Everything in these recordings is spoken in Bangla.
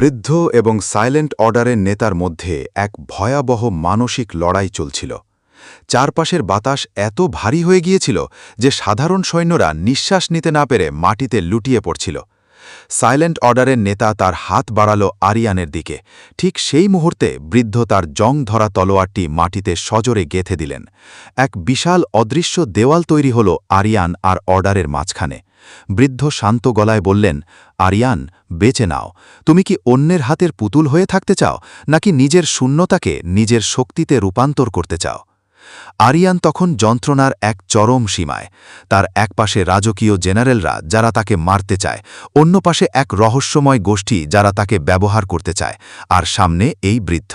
বৃদ্ধ এবং সাইলেন্ট অর্ডারের নেতার মধ্যে এক ভয়াবহ মানসিক লড়াই চলছিল। চারপাশের বাতাস এত ভারী হয়ে গিয়েছিল যে সাধারণ সৈন্যরা নিঃশ্বাস নিতে না পেরে মাটিতে লুটিয়ে পড়ছিল। সাইলেন্ট অর্ডারের নেতা তার হাত বাড়াল আরিয়ানের দিকে। ঠিক সেই মুহূর্তে বৃদ্ধ তার জং ধরা তলোয়ারটি মাটিতে সজোরে গেঁথে দিলেন। এক বিশাল অদৃশ্য দেওয়াল তৈরি হল আরিয়ান আর অর্ডারের মাঝখানে। বৃদ্ধ শান্ত গলায় বললেন, আরিয়ান, বেঁচে নাও। তুমি কি অন্যের হাতের পুতুল হয়ে থাকতে চাও, নাকি নিজের শূন্যতাকে নিজের শক্তিতে রূপান্তর করতে চাও? আরিয়ান তখন যন্ত্রণার এক চরম সীমায়। তার একপাশে রাজকীয় জেনারেলরা যারা তাকে মারতে চায়, অন্য পাশে এক রহস্যময় গোষ্ঠী যারা তাকে ব্যবহার করতে চায়, আর সামনে এই বৃদ্ধ।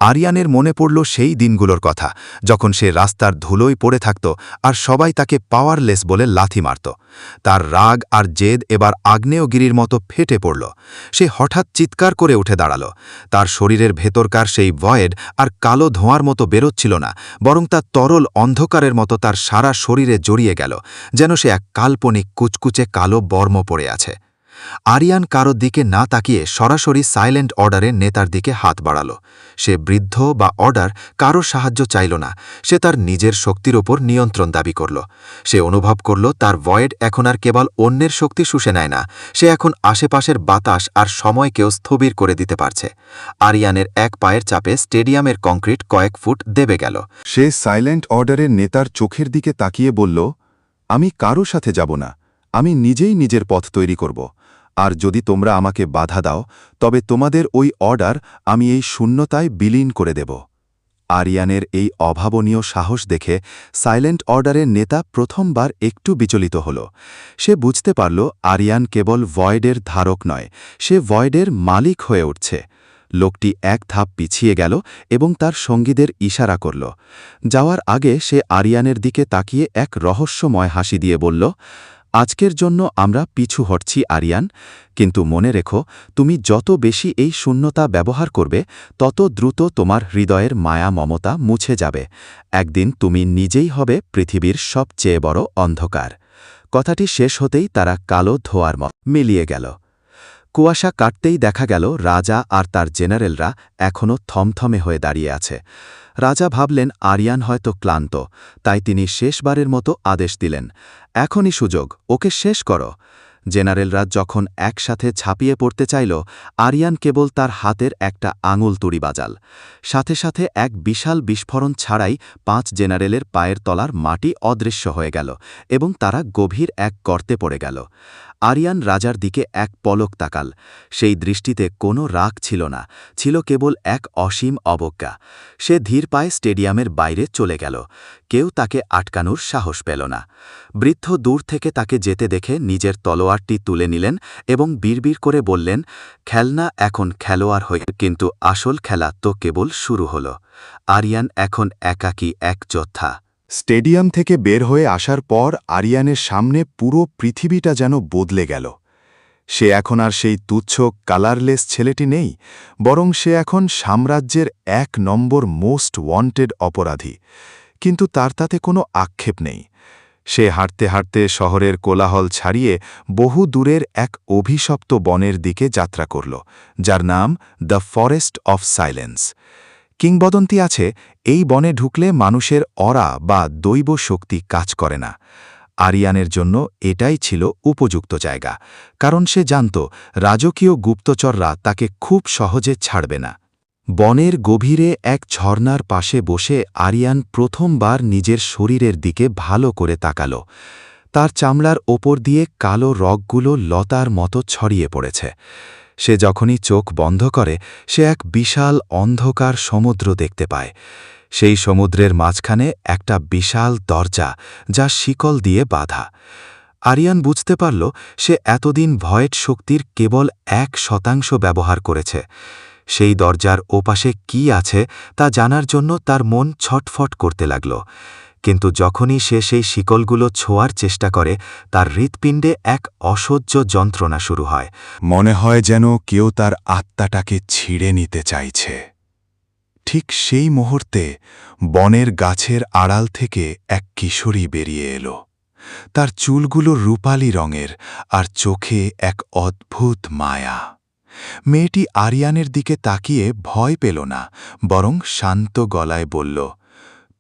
আরিয়ানের মনে পড়ল সেই দিনগুলোর কথা, যখন সে রাস্তার ধুলোয় পড়ে থাকত আর সবাই তাকে পাওয়ারলেস বলে লাথি মারত। তার রাগ আর জেদ এবার আগ্নেয়গিরির মতো ফেটে পড়ল। সে হঠাৎ চিৎকার করে উঠে দাঁড়াল। তার শরীরের ভেতরকার সেই ভয়েড আর কালো ধোঁয়ার মতো বেরোচ্ছিল না, বরং তা তরল অন্ধকারের মতো তার সারা শরীরে জড়িয়ে গেল, যেন সে এক কাল্পনিক কুচকুচে কালো বর্ম পড়ে আছে। আরিয়ান কারোর দিকে না তাকিয়ে সরাসরি সাইলেন্ট অর্ডারের নেতার দিকে হাত বাড়াল। সে বৃদ্ধ বা অর্ডার কারোর সাহায্য চাইল না, সে তার নিজের শক্তির ওপর নিয়ন্ত্রণ দাবি করল। সে অনুভব করল তার ভয়েড এখন আর কেবল অন্যের শক্তি শুষে নেয় না, সে এখন আশেপাশের বাতাস আর সময়কেও স্থবির করে দিতে পারছে। আরিয়ানের এক পায়ের চাপে স্টেডিয়ামের কংক্রিট কয়েক ফুট দেবে গেল। সে সাইলেন্ট অর্ডারের নেতার চোখের দিকে তাকিয়ে বলল, আমি কারো সাথে যাব না, আমি নিজেই নিজের পথ তৈরি করব। আর যদি তোমরা আমাকে বাধা দাও, তবে তোমাদের ওই অর্ডার আমি এই শূন্যতায় বিলীন করে দেব। আরিয়ানের এই অভাবনীয় সাহস দেখে সাইলেন্ট অর্ডারের নেতা প্রথমবার একটু বিচলিত হল। সে বুঝতে পারল আরিয়ান কেবল ভয়েডের ধারক নয়, সে ভয়েডের মালিক হয়ে উঠছে। লোকটি এক ধাপ পিছিয়ে গেল এবং তার সঙ্গীদের ইশারা করল। যাওয়ার আগে সে আরিয়ানের দিকে তাকিয়ে এক রহস্যময় হাসি দিয়ে বলল, আজকের জন্য আমরা পিছু হটছি আরিয়ান, কিন্তু মনে রেখো, তুমি যত বেশি এই শূন্যতা ব্যবহার করবে, তত দ্রুত তোমার হৃদয়ের মায়া মমতা মুছে যাবে। একদিন তুমি নিজেই হবে পৃথিবীর সবচেয়ে বড় অন্ধকার। কথাটি শেষ হতেই তারা কালো ধোঁয়ার মতো মিলিয়ে গেল। কুয়াশা কাটতেই দেখা গেল রাজা আর তার জেনারেলরা এখনও থমথমে হয়ে দাঁড়িয়ে আছে। রাজা ভাবলেন আরিয়ান হয়তো ক্লান্ত, তাই তিনি শেষবারের মতো আদেশ দিলেন, এখনই সুযোগ, ওকে শেষ করো। জেনারেলরা যখন একসাথে ঝাঁপিয়ে পড়তে চাইল, আরিয়ান কেবল তার হাতের একটা আঙুল তুড়ি বাজাল। সাথে সাথে এক বিশাল বিস্ফোরণ ছাড়াই 5 জেনারেলের পায়ের তলার মাটি অদৃশ্য হয়ে গেল এবং তারা গভীর এক গর্তে পড়ে গেল। আরিয়ান রাজার দিকে এক পলক তাকাল। সেই দৃষ্টিতে কোনো রাগ ছিল না, ছিল কেবল এক অসীম অবজ্ঞা। সে ধীর পায়ে স্টেডিয়ামের বাইরে চলে গেল। কেউ তাকে আটকানোর সাহস পেল না। বৃদ্ধ দূর থেকে তাকে যেতে দেখে নিজের তলোয়ারটি তুলে নিলেন এবং বিড়বিড় করে বললেন, খেলনা এখন খেলোয়াড় হয়ে, কিন্তু আসল খেলা তো কেবল শুরু হল। আরিয়ান এখন একাকী এক যোদ্ধা। স্টেডিয়াম থেকে বের হয়ে আসার পর আরিয়ানের সামনে পুরো পৃথিবীটা যেন বদলে গেল। সে এখন আর সেই তুচ্ছ কালারলেস ছেলেটি নেই, বরং সে এখন সাম্রাজ্যের 1 নম্বর মোস্ট ওয়ান্টেড অপরাধী। কিন্তু তার তাতে কোনো আক্ষেপ নেই। সে হাঁটতে হাঁটতে শহরের কোলাহল ছাড়িয়ে বহু দূরের এক অভিশপ্ত বনের দিকে যাত্রা করল, যার নাম দ্য ফরেস্ট অফ সাইলেন্স। কিংবদন্তি আছে, এই বনে ঢুকলে মানুষের অরা বা দৈব শক্তি কাজ করে না। আরিয়ানের জন্য এটাই ছিল উপযুক্ত জায়গা, কারণ সে জানত রাজকীয় গুপ্তচররা তাকে খুব সহজে ছাড়বে না। বনের গভীরে এক ঝর্ণার পাশে বসে আরিয়ান প্রথমবার নিজের শরীরের দিকে ভালো করে তাকাল। তার চামড়ার ওপর দিয়ে কালো রগগুলো লতার মতো ছড়িয়ে পড়েছে। সে যখনই চোখ বন্ধ করে, সে এক বিশাল অন্ধকার সমুদ্র দেখতে পায়। সেই সমুদ্রের মাঝখানে একটা বিশাল দরজা, যা শিকল দিয়ে বাঁধা। আরিয়ান বুঝতে পারল সে এতদিন ভয়েড শক্তির কেবল 1% ব্যবহার করেছে। সেই দরজার ওপাশে কি আছে তা জানার জন্য তার মন ছটফট করতে লাগল। কিন্তু যখনই সে সেই শিকলগুলো ছোঁয়ার চেষ্টা করে, তার হৃৎপিণ্ডে এক অসহ্য যন্ত্রণা শুরু হয়। মনে হয় যেন কেউ তার আত্মাটাকে ছিঁড়ে নিতে চাইছে। ঠিক সেই মুহূর্তে বনের গাছের আড়াল থেকে এক কিশোরী বেরিয়ে এলো। তার চুলগুলো রূপালি রঙের আর চোখে এক অদ্ভুত মায়া। মেয়েটি আরিয়ানের দিকে তাকিয়ে ভয় পেল না, বরং শান্ত গলায় বলল,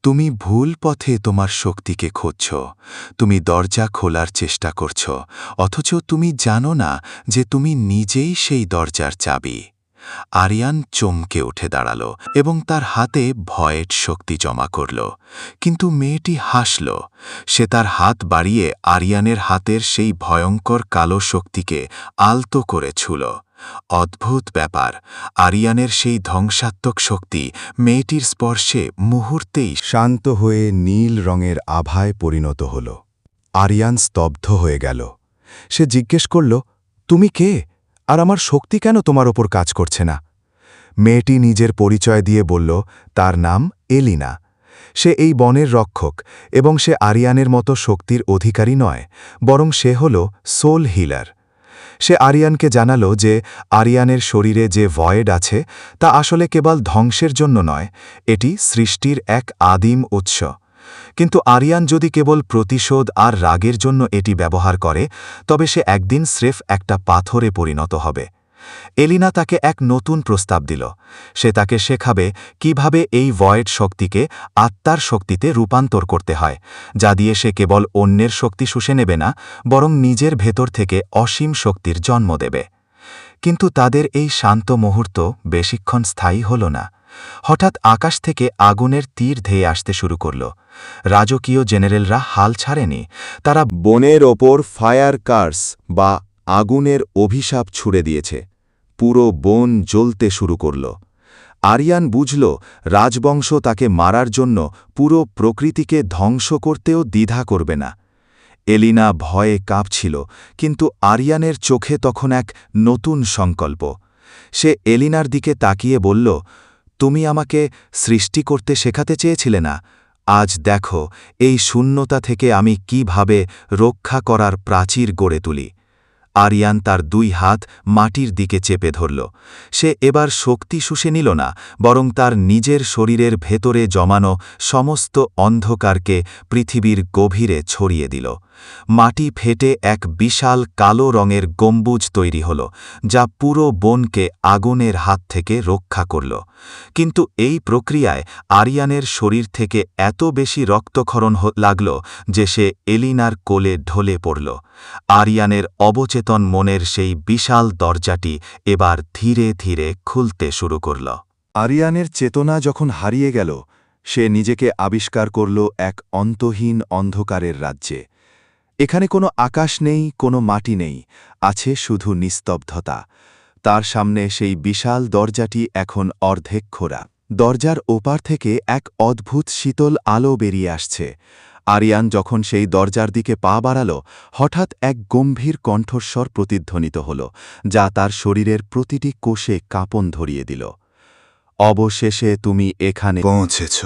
তুমি ভুল পথে তোমার শক্তিকে খুঁজছ। তুমি দরজা খোলার চেষ্টা করছ, অথচ তুমি জানো না যে তুমি নিজেই সেই দরজার চাবি। আরিয়ান চমকে উঠে দাঁড়াল এবং তার হাতে ভয়ের শক্তি জমা করল। কিন্তু মেয়েটি হাসল। সে তার হাত বাড়িয়ে আরিয়ানের হাতের সেই ভয়ঙ্কর কালো শক্তিকে আলতো করে ছুঁল। অদ্ভুত ব্যাপার, আরিয়ানের সেই ধ্বংসাত্মক শক্তি মেয়েটির স্পর্শে মুহূর্তেই শান্ত হয়ে নীল রঙের আভায় পরিণত হল। আরিয়ান স্তব্ধ হয়ে গেল। সে জিজ্ঞেস করল, তুমি কে, আর আমার শক্তি কেন তোমার ওপর কাজ করছে না? মেয়েটি নিজের পরিচয় দিয়ে বলল, তার নাম এলিনা। সে এই বনের রক্ষক, এবং সে আরিয়ানের মতো শক্তির অধিকারী নয়, বরং সে হল সোল হিলার। সে আরিয়ানকে জানালো যে আরিয়ানের শরীরে যে ভয়েড আছে তা আসলে কেবল ধ্বংসের জন্য নয়, এটি সৃষ্টির এক আদিম উৎস। কিন্তু আরিয়ান যদি কেবল প্রতিশোধ আর রাগের জন্য এটি ব্যবহার করে, তবে সে একদিন স্রেফ একটা পাথরে পরিণত হবে। এলিনা তাকে এক নতুন প্রস্তাব দিল। সে তাকে শেখাবে কিভাবে এই ভয়েড শক্তিকে আত্মার শক্তিতে রূপান্তর করতে হয়, যা দিয়ে সে কেবল অন্যের শক্তি শুষে নেবে না, বরং নিজের ভেতর থেকে অসীম শক্তির জন্ম দেবে। কিন্তু তাদের এই শান্ত মুহূর্ত বেশিক্ষণ স্থায়ী হল না। হঠাৎ আকাশ থেকে আগুনের তীর ধেয়ে আসতে শুরু করল। রাজকীয় জেনারেলরা হাল ছাড়েনি। তারা বনের ওপর ফায়ার কার্স বা আগুনের অভিশাপ ছুড়ে দিয়েছে। পুরো বন জ্বলতে শুরু করল। আরিয়ান বুঝল, রাজবংশ তাকে মারার জন্য পুরো প্রকৃতিকে ধ্বংস করতেও দ্বিধা করবে না। এলিনা ভয়ে কাঁপছিল, কিন্তু আরিয়ানের চোখে তখন এক নতুন সংকল্প। সে এলিনার দিকে তাকিয়ে বলল, তুমি আমাকে সৃষ্টি করতে শেখাতে চেয়েছিলে না? আজ দেখো এই শূন্যতা থেকে আমি কিভাবে রক্ষা করার প্রাচীর গড়ে তুলি। আরিয়ান তার দুই হাত মাটির দিকে চেপে ধরল। সে এবার শক্তি শুষে নিল না, বরং তার নিজের শরীরের ভেতরে জমানো সমস্ত অন্ধকারকে পৃথিবীর গভীরে ছড়িয়ে দিল। মাটি ফেটে এক বিশাল কালো রঙের গম্বুজ তৈরি হল, যা পুরো বনকে আগুনের হাত থেকে রক্ষা করল। কিন্তু এই প্রক্রিয়ায় আরিয়ানের শরীর থেকে এত বেশি রক্তক্ষরণ লাগল যে সে এলিনার কোলে ঢলে পড়ল। আরিয়ানের অবচেতন মনের সেই বিশাল দরজাটি এবার ধীরে ধীরে খুলতে শুরু করল। আরিয়ানের চেতনা যখন হারিয়ে গেল, সে নিজেকে আবিষ্কার করল এক অন্তহীন অন্ধকারের রাজ্যে। এখানে কোনো আকাশ নেই, কোনো মাটি নেই, আছে শুধু নিস্তব্ধতা। তার সামনে সেই বিশাল দরজাটি এখন অর্ধেক খোলা। দরজার ওপার থেকে এক অদ্ভুত শীতল আলো বেরিয়ে আসছে। আরিয়ান যখন সেই দরজার দিকে পা বাড়াল, হঠাৎ এক গম্ভীর কণ্ঠস্বর প্রতিধ্বনিত হল, যা তার শরীরের প্রতিটি কোষে কাঁপন ধরিয়ে দিল। অবশেষে তুমি এখানে পৌঁছেছ।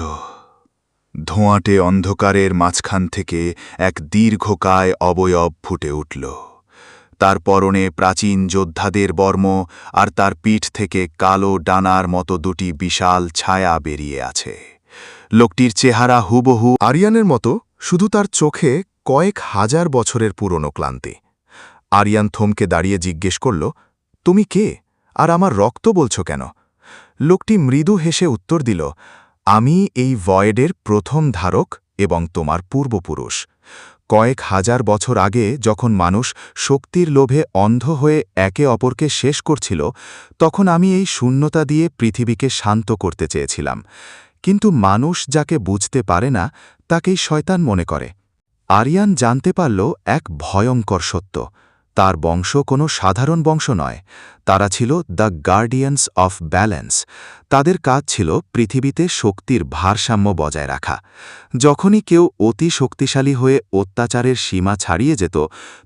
ধোঁয়াটে অন্ধকারের মাঝখান থেকে এক দীর্ঘকায় অবয়ব ফুটে উঠল। তার পরনে প্রাচীন যোদ্ধাদের বর্ম, আর তার পিঠ থেকে কালো ডানার মতো দুটি বিশাল ছায়া বেরিয়ে আছে। লোকটির চেহারা হুবহু আরিয়ানের মতো, শুধু তার চোখে কয়েক হাজার বছরের পুরনো ক্লান্তি। আরিয়ান থমকে দাঁড়িয়ে জিজ্ঞেস করল, তুমি কে, আর আমার রক্ত বলছ কেন? লোকটি মৃদু হেসে উত্তর দিল, আমি এই ভয়েডের প্রথম ধারক এবং তোমার পূর্বপুরুষ। কয়েক হাজার বছর আগে যখন মানুষ শক্তির লোভে অন্ধ হয়ে একে অপরকে শেষ করছিল, তখন আমি এই শূন্যতা দিয়ে পৃথিবীকে শান্ত করতে চেয়েছিলাম। কিন্তু মানুষ যাকে বুঝতে পারে না, তাকেই শয়তান মনে করে। আরিয়ান জানতে পারল এক ভয়ঙ্কর সত্য। তার বংশ কোনো সাধারণ বংশ নয়, তারা ছিল দ্য গার্ডিয়ানস অফ ব্যালেন্স। তাদের কাজ ছিল পৃথিবীতে শক্তির ভারসাম্য বজায় রাখা। যখনই কেউ অতি শক্তিশালী হয়ে অত্যাচারের সীমা ছাড়িয়ে যেত,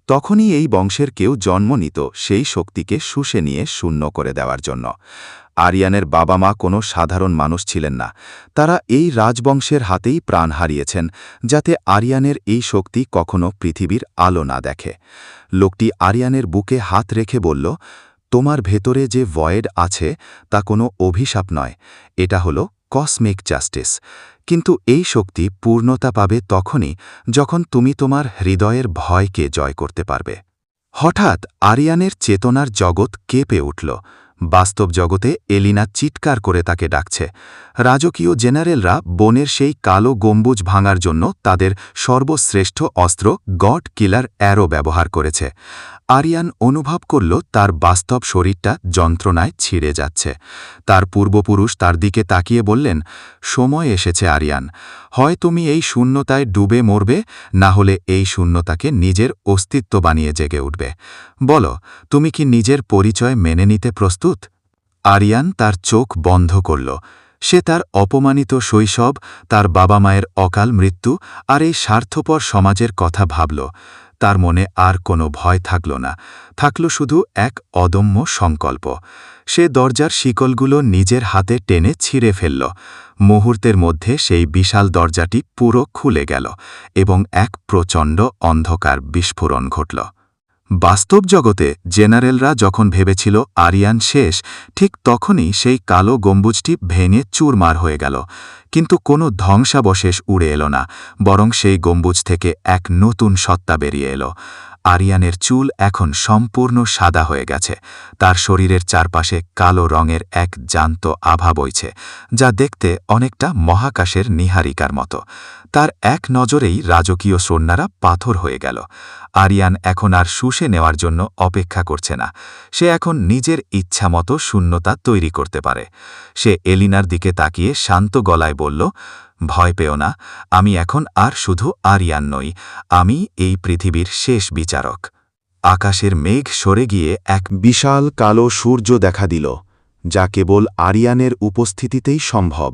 তখনই এই বংশের কেউ জন্ম নিত সেই শক্তিকে শুষে নিয়ে শূন্য করে দেওয়ার জন্য। আরিয়ানের বাবা মা কোনো সাধারণ মানুষ ছিলেন না। তারা এই রাজবংশের হাতেই প্রাণ হারিয়েছেন, যাতে আরিয়ানের এই শক্তি কখনো পৃথিবীর আলো না দেখে। লোকটি আরিয়ানের বুকে হাত রেখে বলল, তোমার ভেতরে যে ভয়েড আছে তা কোনো অভিশাপ নয়, এটা হলো কসমিক জাস্টিস। কিন্তু এই শক্তি পূর্ণতা পাবে তখনই যখন তুমি তোমার হৃদয়ের ভয়কে জয় করতে পারবে। হঠাৎ আরিয়ানের চেতনার জগৎ কেঁপে উঠল। বাস্তব জগতে এলিনা চিৎকার করে তাকে ডাকছে। রাজকীয় জেনারেলরা বনের সেই কালো গম্বুজ ভাঙার জন্য তাদের সর্বশ্রেষ্ঠ অস্ত্র গড কিলার অ্যারো ব্যবহার করেছে। আরিয়ান অনুভব করল তার বাস্তব শরীরটা যন্ত্রণায় ছিঁড়ে যাচ্ছে। তার পূর্বপুরুষ তার দিকে তাকিয়ে বললেন, সময় এসেছে আরিয়ান, হয় তুমি এই শূন্যতায় ডুবে মরবে, না হলে এই শূন্যতাকে নিজের অস্তিত্ব বানিয়ে জেগে উঠবে। বলো, তুমি কি নিজের পরিচয় মেনে নিতে প্রস্তুত? আরিয়ান তার চোখ বন্ধ করল। সে তার অপমানিত শৈশব, তার বাবা মায়ের অকাল মৃত্যু আর এই স্বার্থপর সমাজের কথা ভাবল। তার মনে আর কোনো ভয় থাকল না, থাকল শুধু এক অদম্য সংকল্প। সে দরজার শিকলগুলো নিজের হাতে টেনে ছিঁড়ে ফেলল। মুহূর্তের মধ্যে সেই বিশাল দরজাটি পুরো খুলে গেল এবং এক প্রচণ্ড অন্ধকার বিস্ফোরণ ঘটল। বাস্তব জগতে জেনারেলরা যখন ভেবেছিল আরিয়ান শেষ, ঠিক তখনই সেই কালো গম্বুজটি ভেঙে চুরমার হয়ে গেল। কিন্তু কোনো ধ্বংসাবশেষ উড়ে এলো না, বরং সেই গম্বুজ থেকে এক নতুন সত্তা বেরিয়ে এলো। আরিয়ানের চুল এখন সম্পূর্ণ সাদা হয়ে গেছে, তার শরীরের চারপাশে কালো রঙের এক জ্যান্ত আভা বইছে, যা দেখতে অনেকটা মহাকাশের নীহারিকার মতো। তার এক নজরেই রাজকীয় সৈন্যরা পাথর হয়ে গেল। আরিয়ান এখন আর শুষে নেওয়ার জন্য অপেক্ষা করছে না। সে এখন নিজের ইচ্ছামতো শূন্যতা তৈরি করতে পারে। সে এলিনার দিকে তাকিয়ে শান্ত গলায় বলল, ভয় পেও না, আমি এখন আর শুধু আরিয়ান নই, আমি এই পৃথিবীর শেষ বিচারক। আকাশের মেঘ সরে গিয়ে এক বিশাল কালো সূর্য দেখা দিল, যা কেবল আরিয়ানের উপস্থিতিতেই সম্ভব।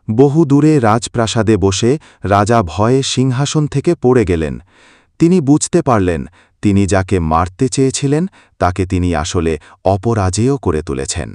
বহু দূরে রাজপ্রাসাদে বসে রাজা ভয়ে সিংহাসন থেকে পড়ে গেলেন। তিনি বুঝতে পারলেন, তিনি যাকে মারতে চেয়েছিলেন তাকে তিনি আসলে অপরাজেয় করে তুলেছেন।